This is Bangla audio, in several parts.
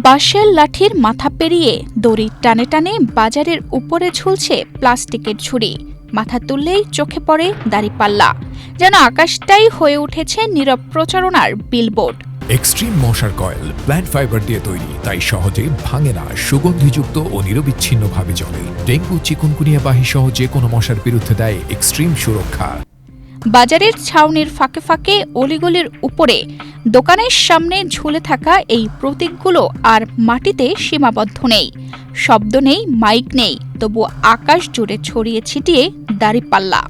বাঁশের লাঠির মাথা পেরিয়ে দড়ি টানে টানে বাজারের উপরে ঝুলছে প্লাস্টিকের ঝুড়ি। মাথা তুললেই চোখে পড়ে দাঁড়িপাল্লা, যেন আকাশটাই হয়ে উঠেছে নীরব প্রচারণার বিলবোর্ড। এক্সট্রিম মশার কয়েল প্ল্যান্ট ফাইবার দিয়ে তৈরি, তাই সহজে ভাঙে না, সুগন্ধিযুক্ত ও নিরবিচ্ছিন্নভাবে জ্বলে। ডেঙ্গু, চিকুনগুনিয়া বাহি সহ যে কোনো মশার বিরুদ্ধে দেয় এক্সট্রিম সুরক্ষা। বাজারের ছাউনির ফাঁকে ফাঁকে অলিগলির উপরে দোকানের সামনে ঝুলে থাকা এই প্রতীকগুলো আর মাটিতে সীমাবদ্ধ নেই। শব্দ নেই, মাইক নেই, তবু আকাশ জুড়ে ছড়িয়ে ছিটিয়ে দাঁড়িপাল্লা।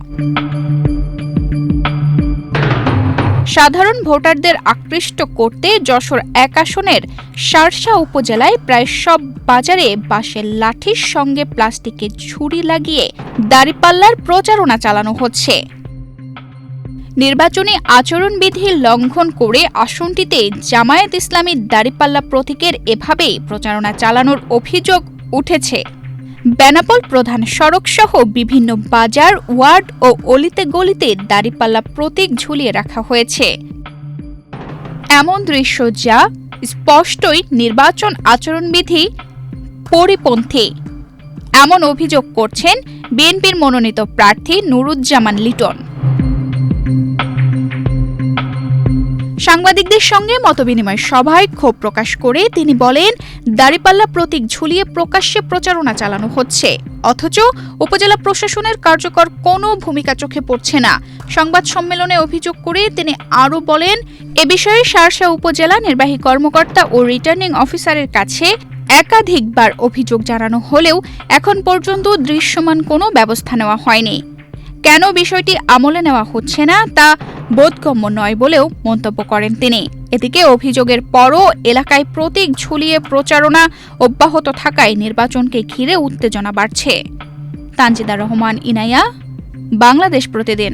সাধারণ ভোটারদের আকৃষ্ট করতে যশোর ১ আসনের শার্শা উপজেলায় প্রায় সব বাজারে বাঁশের লাঠির সঙ্গে প্লাস্টিকের ঝুড়ি লাগিয়ে দাঁড়িপাল্লার প্রচারণা চালানো হচ্ছে। নির্বাচনী আচরণবিধি লঙ্ঘন করে আসনটিতে জামায়াত ইসলামীর দাঁড়িপাল্লা প্রতীকের এভাবেই প্রচারণা চালানোর অভিযোগ উঠেছে। বেনাপোল প্রধান সড়ক সহ বিভিন্ন বাজার, ওয়ার্ড ও অলিতে গলিতে দাঁড়িপাল্লা প্রতীক ঝুলিয়ে রাখা হয়েছে। এমন দৃশ্য যা স্পষ্টই নির্বাচন আচরণবিধি পরিপন্থী, এমন অভিযোগ করছেন বিএনপির মনোনীত প্রার্থী নুরুজ্জামান লিটন। সাংবাদিকদের সঙ্গে মতবিনিময় সভায় ক্ষোভ প্রকাশ করে তিনি বলেন, দাঁড়িপাল্লা প্রতীক ঝুলিয়ে প্রকাশ্যে প্রচারণা চালানো হচ্ছে, অথচ উপজেলা প্রশাসনের কার্যকর কোনো ভূমিকা চোখে পড়ছে না। সংবাদ সম্মেলনে অভিযোগ করে তিনি আরও বলেন, এ বিষয়ে শার্শা উপজেলা নির্বাহী কর্মকর্তা ও রিটার্নিং অফিসারের কাছে একাধিকবার অভিযোগ জানানো হলেও এখন পর্যন্ত দৃশ্যমান কোনো ব্যবস্থা নেওয়া হয়নি। কেন বিষয়টি আমলে নেওয়া হচ্ছে না তা বোধগম্য নয় বলেও মন্তব্য করেন তিনি। এদিকে অভিযোগের পরও এলাকায় প্রতীক ঝুলিয়ে প্রচারণা অব্যাহত থাকায় নির্বাচনকে ঘিরে উত্তেজনা বাড়ছে। তানজিদা রহমান, ইনায়া, বাংলাদেশ প্রতিদিন।